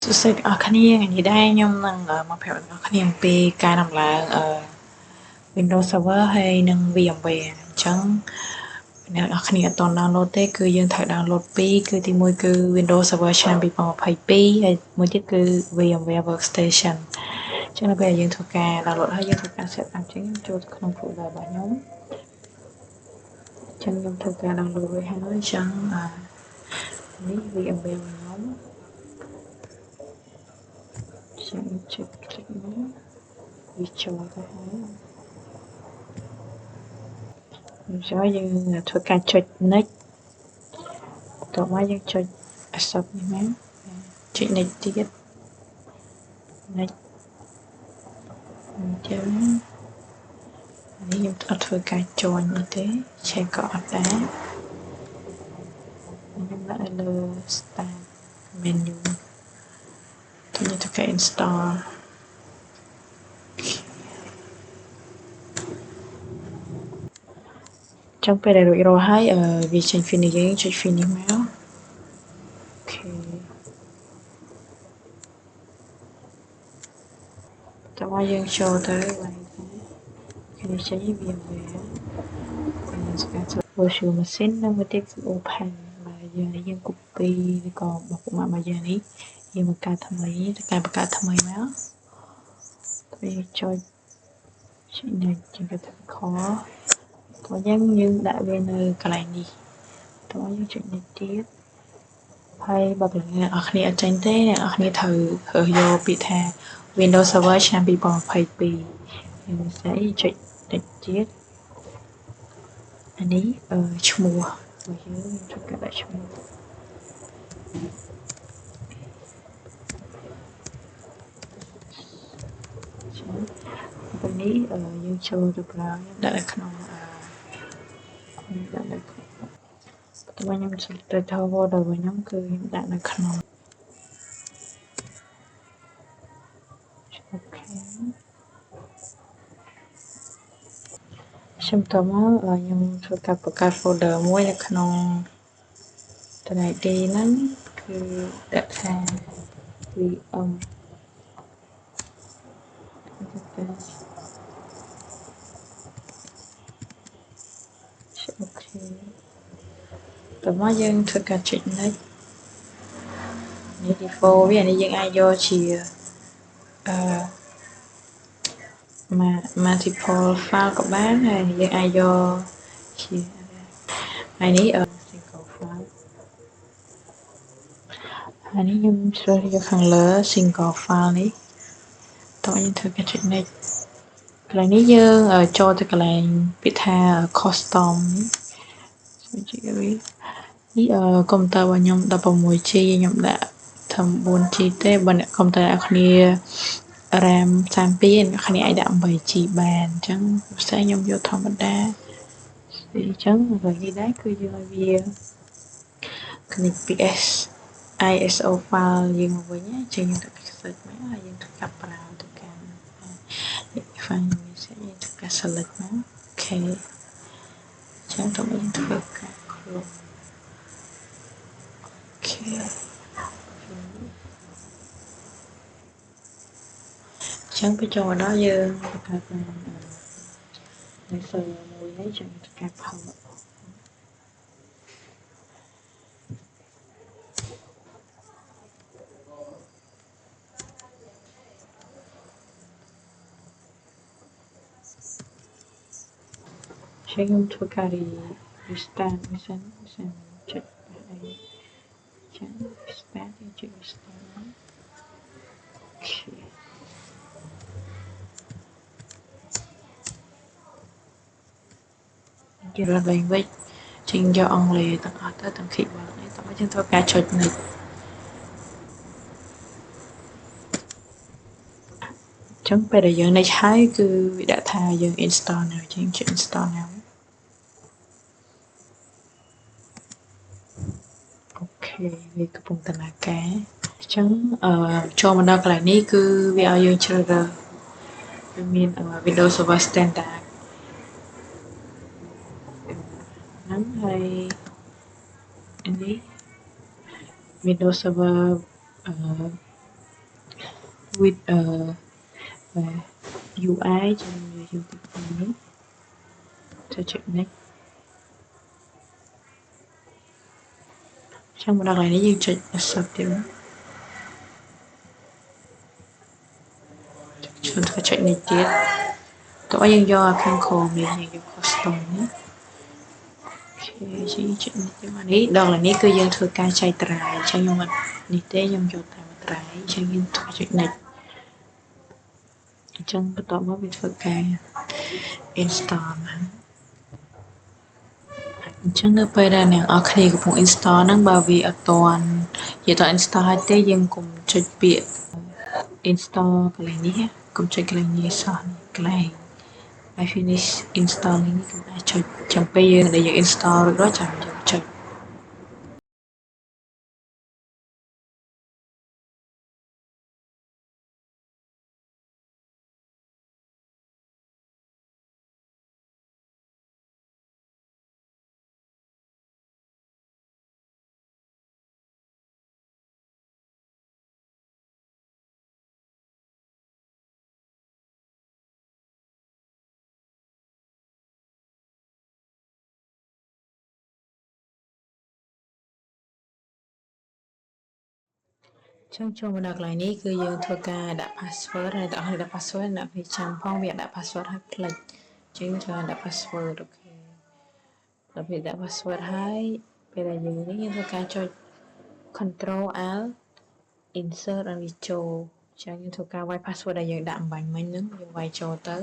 សួស្តីទាំងអស់គ្នាថ្ងៃនេះដែរខ្ញុំនឹងមកប្រាប់អ្នកនរគ្នាអំពីការដំឡើងWindows Server ហើយនិង VMware អញ្ចឹងអ្នកនរគ្នាអត់ទាន់ download ទេគឺយើងត្រូវ download ពីរគឺទី1គឺ Windows Server ឆ្នាំ2022ហើយមួយទៀតគឺ VMware Workstation អញ្ចឹងនៅពេលដែលយើងធ្វើការ download ហើយយើងធ្វើការ set up អញ្ចឹងខ្ញុំចូលទៅក្នុង folder របស់ខ្ញុំអញ្ចឹងខ្ញុំធ្វើការ download រួចហើយអញ្ចឹងនេះ VMware របស់ខ្ញុំអញ្ចឹងចុច click នេះវាចូលទៅហើយអញ្ចឹងយើងធ្វើការចុច next បន្ទាប់មកយើងចុច accept នេះមកចុច next ទៀត next អញ្ចឹងនេះខ្ញុំអត់ធ្វើការ join នេះទេ check ក៏អត់ដែរខ្ញុំដាក់លើ start menu ខ្ញុំធ្វើការ install ចឹងពេលដែលរួចរាល់ហើយវាចេញ finish យើងចុច finish មកអូខេតោះមកយើងចូលទៅនេះចេញវាយើងស្គាល់ virtual machine និងមួយទៀតគឺ open បាទយើង copy ឬក៏បោះពុម្ពមកយើងនេះយើងបង្កើតថ្មីទៅការបង្កើតថ្មីមកពេលចុចនេះយើងទៅ call តោះយើងដាក់វានៅកន្លែងនេះតោះយើងចុចនេះទៀតហើយបើអ្នកនរគ្នាអត់ចេញទេអ្នកនរគ្នាត្រូវយកពាក្យថា Windows Server ឆ្នាំ2022យើងស្អីចុចតិចទៀតអានេះឈ្មោះរបស់យើងចូលកាដាក់ឈ្មោះពេលនេះយើងចូលទៅក្រោយដាក់នៅក្នុងដាក់នៅក្នុងខ្ញុំទៅថតដល់ខ្ញុំគឺខ្ញុំដាក់នៅក្នុងអូខេខ្ញុំតមកខ្ញុំធ្វើការបង្កើត folder មួយនៅក្នុង drive ហ្នឹងគឺដាក់ថា VM អូខេតមកយើងធ្វើការចុច next នេះ default វានេះយើងអាចយកជាmultiple file ក៏បានហើយយើងអាចយកជាហើយនេះsingle file ហើយនេះខ្ញុំជ្រើសយកខាងលើ single file នេះតោះយើងធ្វើការចុច next កន្លែងនេះយើងចូលទៅកន្លែងពាក្យថា custom នេះចុចវានេះកុំព្យូទ័ររបស់ខ្ញុំ 16G ខ្ញុំដាក់ថា 4G ទេបើអ្នកកុំព្យូទ័រអ្នកគ្នា RAM 32អ្នកគ្នាអាចដាក់ 8G បានអញ្ចឹងផ្សេងខ្ញុំយកធម្មតាអញ្ចឹងហើយនេះដែរគឺយើងឲ្យវា connect PS ISO file យើងមកវិញអញ្ចឹងយើងដាក់ select មកហើយយើងធ្វើការប្រើទៅកាន់ file យើងធ្វើការ select មកអូខេអញ្ចឹងទៅយើងធ្វើការ close អូខេអញ្ចឹងពេលចូលមកដល់យើងបង្កើតបាននៅ server មួយនេះចឹងធ្វើការផុសខ្ញុំធ្វើការ restart មួយសិនចុចអីចឹង restart យើងចុច restart អូខេគេរត់លេងវិញចេញយកអង់គ្លេសទាំងអស់ទៅទាំង keyboard នេះតោះយើងធ្វើការចុច next អញ្ចឹងពេលដែលយើង next ហើយគឺវាដាក់ថាយើង install now យើងចុច install now អូខេវាកំពុងដំណើរការអញ្ចឹងចូលមកដល់កន្លែងនេះគឺវាឲ្យយើងជ្រើសរើសវាមាន Windows Server Standard ហ្នឹងហើយនេះ Windows Server with UI ជាមួយ UTP នេះចូលចុច next ចាំមកដល់កន្លែងនេះយើងចុច accept ទៀតមកចូលទៅចុច next ទៀតតោះយើងយកខាងក្រោមនេះយើងយក custom នេះអូខេយើងចុច next ទៀតមកនេះដល់កន្លែងនេះគឺយើងធ្វើការចែកត្រាយអញ្ចឹងខ្ញុំអត់នេះទេខ្ញុំយកតែមួយត្រាយអញ្ចឹងយើងចុច next អញ្ចឹងបន្ទាប់មកវាធ្វើការ install មកអញ្ចឹងនៅពេលដែលអ្នកនរគ្នាកំពុង install ហ្នឹងបើវាអត់ទាន់និយាយថា install ហើយទេយើងកុំចុចពាក្យ install កន្លែងនេះកុំចុចកន្លែងនេះសោះកន្លែង I finish installing នេះកុំអាចចុចចាំពេលយើងដែលយើង install រួចរាល់ចាំយើងចុចចឹងចូលមកដល់កន្លែងនេះគឺយើងធ្វើការដាក់ password ហើយដល់ដាក់ password អ្នកវាចាំផងវាដាក់ password ហើយផ្លេចចឹងត្រូវដាក់ password អូខេដល់ពេលដាក់ password ហើយពេលដែលយើងនេះយើងធ្វើការចុច control alt insert ឲ្យវាចូលចឹងយើងធ្វើការវាយ password ដែលយើងដាក់អំបញ្ញមិញហ្នឹងយើងវាយចូលទៅ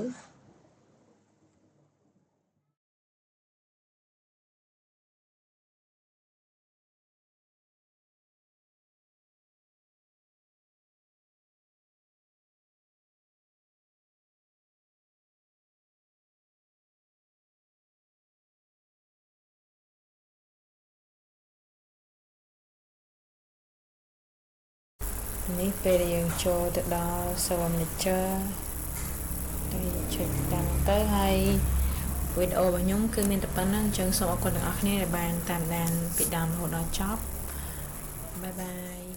នេះពេលដែលយើងចូលទៅដល់ server manager ទៅចុចតាមទៅហើយវីដេអូរបស់ខ្ញុំគឺមានតែប៉ុណ្្នឹងអញ្ចឹងសូមអរគុណទាំងអស់គ្នាដែលបានតាមដានពីដើមរហូតដល់ចប់បាយបាយ